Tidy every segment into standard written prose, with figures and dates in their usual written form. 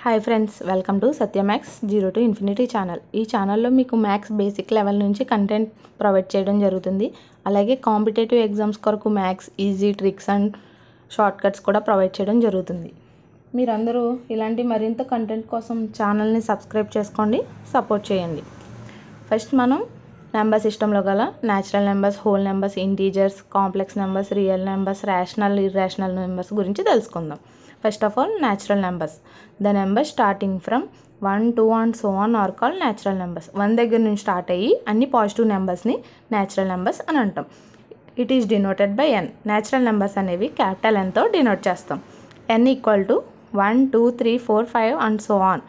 Hi friends, welcome to Satya maths zero to infinity channel. ఈ ఛానల్లో మీకు maths basic level నుంచి content provide చేయడం జరుగుతుంది. అలాగే కాంపిటేటివ్ ఎగ్జామ్స్ కొరకు maths easy tricks and short cuts కూడా ప్రొవైడ్ చేయడం జరుగుతుంది. మీరందరూ ఇలాంటి మరింత కంటెంట్ కోసం ఛానల్ని సబ్స్క్రైబ్ చేసుకోండి, సపోర్ట్ చేయండి. ఫస్ట్ మనం నెంబర్ సిస్టంలో గల natural numbers, whole numbers, integers, complex numbers, real numbers, rational, irrational numbers గురించి తెలుసుకుందాం. First of all, natural numbers. The numbers starting from 1, 2 and so on are called natural numbers. 1 దగ్గర నుంచి start అయ్యి అన్ని positive నెంబర్స్ని natural numbers అని అంటాం. It is denoted by n. Natural numbers అనేవి capital nతో denote చేస్తాం. n equal to 1, 2, 3, 4, 5 and so on.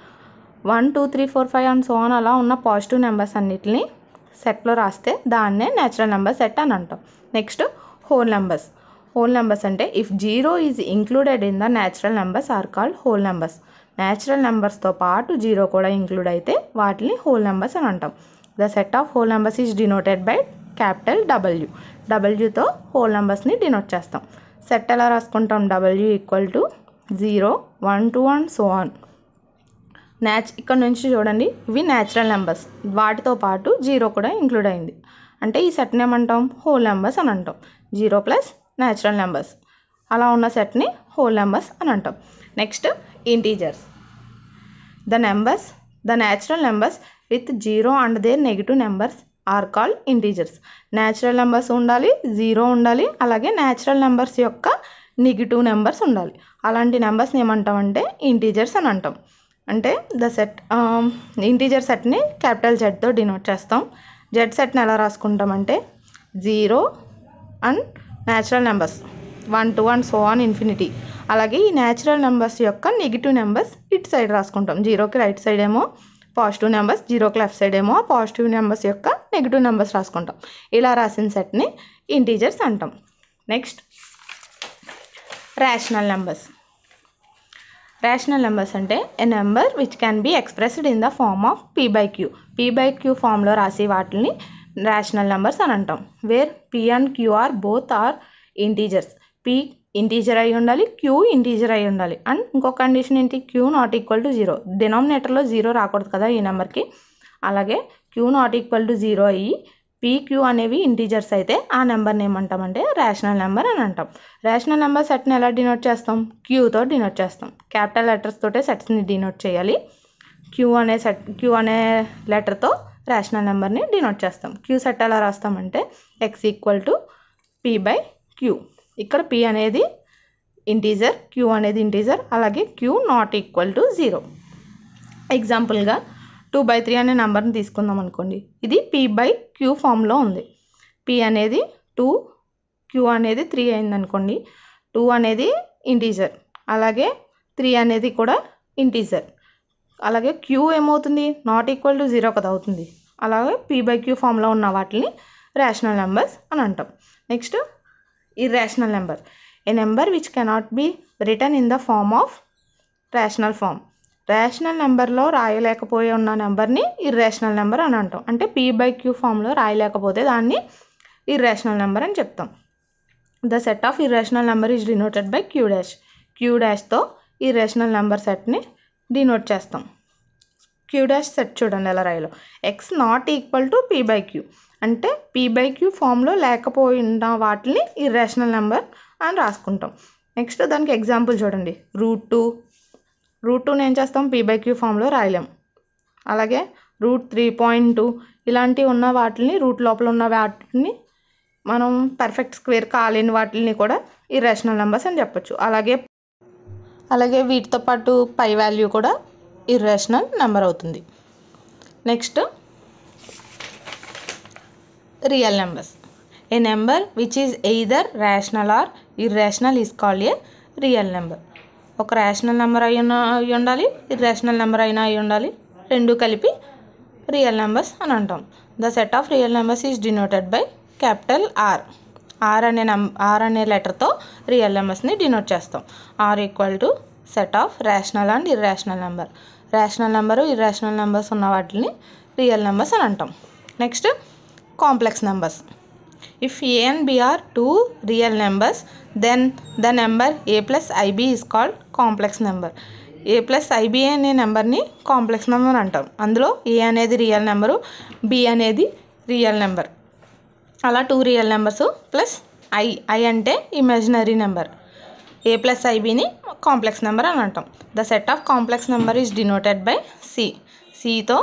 1, 2, 3, 4, 5 and so on అలా ఉన్న పాజిటివ్ నెంబర్స్ అన్నిటిని సెట్లో రాస్తే దాన్నే న్యాచురల్ నెంబర్ సెట్ అని అంటాం. Next whole numbers. Whole numbers అంటే if zero is included in the natural numbers are called whole numbers. Natural నెంబర్స్తో పాటు జీరో కూడా ఇంక్లూడ్ అయితే వాటిని హోల్ నెంబర్స్ అని అంటాం. The set of whole numbers is denoted by capital W. డబ్ల్యూతో whole నెంబర్స్ని డినోట్ చేస్తాం. సెట్ ఎలా రాసుకుంటాం? W equal to 0, 1, 2 and so on. ఇక్కడ నుంచి చూడండి, ఇవి న్యాచురల్ నెంబర్స్, వాటితో పాటు జీరో కూడా ఇంక్లూడ్ అయింది అంటే ఈ సెట్ని ఏమంటాం? హోల్ నెంబర్స్ అని అంటాం. 0 ప్లస్ న్యాచురల్ నెంబర్స్ అలా ఉన్న సెట్ని హోల్ నెంబర్స్ అని అంటాం. Next integers. The natural numbers with 0 and their negative numbers are called integers. Natural numbers ఉండాలి, 0 ఉండాలి, అలాగే న్యాచురల్ నెంబర్స్ యొక్క నెగిటివ్ నెంబర్స్ ఉండాలి. అలాంటి నెంబర్స్ని ఏమంటామంటే ఇంటీజర్స్ అని అంటాం. అంటే ఇంటీజర్ సెట్ని క్యాపిటల్ జెడ్తో డినోట్ చేస్తాం. జెడ్ సెట్ని ఎలా రాసుకుంటామంటే 0 and natural numbers 1, 2 and so on infinity. అలాగే ఈ న్యాచురల్ నెంబర్స్ యొక్క నెగిటివ్ నెంబర్స్ ఇటు సైడ్ రాసుకుంటాం. 0కి రైట్ సైడ్ ఏమో పాజిటివ్ నెంబర్స్, 0కి లెఫ్ట్ సైడ్ ఏమో పాజిటివ్ నెంబర్స్ యొక్క నెగిటివ్ నెంబర్స్ రాసుకుంటాం. ఇలా రాసిన సెట్ని ఇంటీజర్స్ అంటాం. Next rational numbers. Rational numbers అంటే a number which can be expressed in the form of p/q. p/q ఫామ్లో రాసి వాటిని రేషనల్ నెంబర్స్ అని అంటాం. Where p and q are both are integers. p integer అయి ఉండాలి, q ఇంటీజర్ అయి ఉండాలి. అండ్ ఇంకొక కండిషన్ ఏంటి? q not equal to 0. డినామినేటర్లో 0 రాకూడదు కదా ఈ నెంబర్కి. అలాగే q నాట్ ఈక్వల్ టు 0 అయ్యి p, q అనేవి ఇంటీజర్స్ అయితే ఆ నెంబర్ని ఏమంటామంటే రేషనల్ నెంబర్ అని అంటాం. రేషనల్ నెంబర్ సెట్ని ఎలా డినోట్ చేస్తాం? qతో డినోట్ చేస్తాం. క్యాపిటల్ లెటర్స్ తోటే సెట్స్ని డినోట్ చేయాలి. q అనే లెటర్తో రేషనల్ నెంబర్ని డినోట్ చేస్తాం. q సెట్ ఎలా రాస్తామంటే x ఈక్వల్ టు p/q. ఇక్కడ p అనేది ఇంటీజర్, q అనేది ఇంటీజర్, అలాగే q నాట్ ఈక్వల్ టు 0. ఎగ్జాంపుల్గా 2/3 అనే నెంబర్ని తీసుకుందాం అనుకోండి. ఇది p/q ఫామ్లో ఉంది. p అనేది 2, q అనేది 3 అయింది అనుకోండి. 2 అనేది ఇంటీజర్, అలాగే 3 అనేది కూడా ఇంటీజర్. అలాగే q ఏమవుతుంది? నాట్ ఈక్వల్ టు 0 కదా అవుతుంది. అలాగే p/q ఫామ్లో ఉన్న వాటిని రేషనల్ నెంబర్స్ అని అంటాం. Next irrational number. A number which cannot be written in the form of rational form. రేషనల్ నెంబర్లో రాయలేకపోయి ఉన్న నెంబర్ని ఇర్రేషనల్ నెంబర్ అని అంటాం. అంటే p/q ఫామ్లో రాయలేకపోతే దాన్ని ఇర్రేషనల్ నెంబర్ అని చెప్తాం. The set of irrational number is denoted by q'. q'తో ఇర్రేషనల్ నెంబర్ సెట్ని డినోట్ చేస్తాం. q' సెట్ చూడండి ఎలా రాయాలో. x not equal to p/q అంటే p/q ఫామ్లో లేకపోయిన వాటిని ఇర్రేషనల్ నెంబర్ అని రాసుకుంటాం. నెక్స్ట్ దానికి ఎగ్జాంపుల్ చూడండి. రూట్2ని ఏం చేస్తాం? p/q ఫామ్లో రాయలేం. అలాగే √3.2 ఇలాంటివి ఉన్న వాటిని, రూట్ లోపల ఉన్న వాటిని మనం పర్ఫెక్ట్ స్క్వేర్ కాలేని వాటిని కూడా ఇర్రేషనల్ నెంబర్స్ అని చెప్పొచ్చు. అలాగే వీటితో పాటు పై వాల్యూ కూడా ఇర్రేషనల్ నెంబర్ అవుతుంది. Next real numbers. A number which is either rational or irrational is called a real number. ఒక రేషనల్ నెంబర్ అయి ఉండాలి, ఇర్రేషనల్ నెంబర్ అయినా అయి ఉండాలి, రెండు కలిపి రియల్ నెంబర్స్ అని అంటాం. The set of real numbers is denoted by capital R. R అనే లెటర్తో రియల్ నెంబర్స్ని డినోట్ చేస్తాం. R equal to set of rational and irrational number. Rational number, irrational numbers ఉన్న వాటిని రియల్ నెంబర్స్ అని అంటాం. Next complex numbers. If a and b are two real numbers, then the number a plus ib is called complex number. A plus I B అనే నెంబర్ని complex number అంటాం. అందులో A అనేది real number, B అనేది real number. అలా 2 real numbers plus I అంటే imaginary number. A plus ఐబిని complex number అని అంటాం. The set of complex number is denoted by C. సితో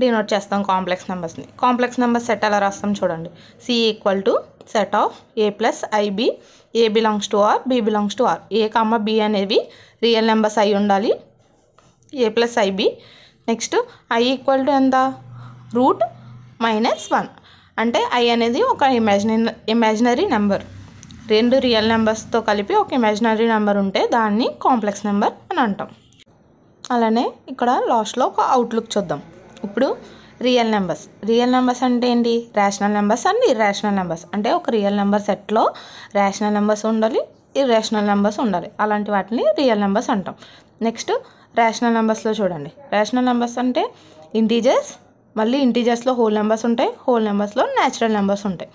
డినోట్ చేస్తాం కాంప్లెక్స్ నెంబర్స్ని. కాంప్లెక్స్ నెంబర్ సెట్ ఎలా రాస్తాం చూడండి. C equal to set of A plus I B, A belongs to R, B belongs to R. A comma B అనేవి real numbers అయి ఉండాలి, A plus I B. Next I equal to ఎంత, root -1. అంటే I అనేది ఒక ఇమాజినరీ నెంబర్. 2 రియల్ నెంబర్స్తో కలిపి ఒక imaginary number ఉంటే దాన్ని కాంప్లెక్స్ నెంబర్ అని అంటాం. అలానే ఇక్కడ లాస్ట్లో ఒక అవుట్లుక్ చూద్దాం. ఇప్పుడు రియల్ నెంబర్స్ అంటే ఏంటి, rational numbers and irrational numbers. అంటే ఒక రియల్ నెంబర్ సెట్లో రేషనల్ నెంబర్స్ ఉండాలి, ఇర్రేషనల్ నెంబర్స్ ఉండాలి. అలాంటి వాటిని రియల్ నెంబర్స్ అంటాం. నెక్స్ట్ రేషనల్ నెంబర్స్లో చూడండి. రేషనల్ నెంబర్స్ అంటే ఇంటీజర్స్, మళ్ళీ ఇంటీజర్స్లో హోల్ నెంబర్స్ ఉంటాయి, హోల్ నెంబర్స్లో న్యాచురల్ నెంబర్స్ ఉంటాయి.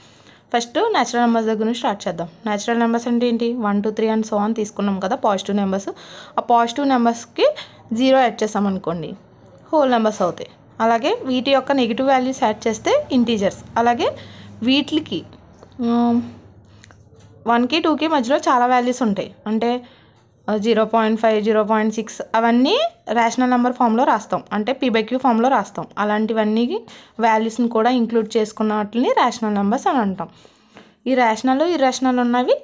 ఫస్ట్ న్యాచురల్ నెంబర్స్ దగ్గర నుంచి స్టార్ట్ చేద్దాం. న్యాచురల్ నెంబర్స్ అంటే ఏంటి, 1 2 3 అండ్ సో అని తీసుకున్నాం కదా పాజిటివ్ నెంబర్స్. ఆ పాజిటివ్ నెంబర్స్కి 0 యాడ్ చేసాం అనుకోండి, హోల్ నెంబర్స్ అవుతాయి. అలాగే వీటి యొక్క నెగిటివ్ వాల్యూస్ యాడ్ చేస్తే ఇంటీజర్స్. అలాగే వీటికి 1కి 2కి మధ్యలో చాలా వాల్యూస్ ఉంటాయి. అంటే 0.5 0.6 అవన్నీ రేషనల్ నెంబర్ ఫామ్లో రాస్తాం, అంటే పీ/క్యూ ఫామ్లో రాస్తాం. అలాంటివన్నీ వాల్యూస్ని కూడా ఇంక్లూడ్ చేసుకున్న వాటిని రేషనల్ నెంబర్స్ అని అంటాం. ఈ రేషనల్ ఇర్రేషనల్ ఉన్నవి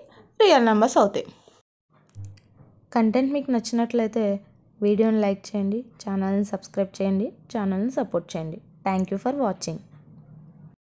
రియల్ నెంబర్స్ అవుతాయి. కంటెంట్ మీకు నచ్చినట్లయితే వీడియోని లైక్ చేయండి, ఛానల్ని సబ్స్క్రైబ్ చేయండి, ఛానల్ని సపోర్ట్ చేయండి. Thank you for watching.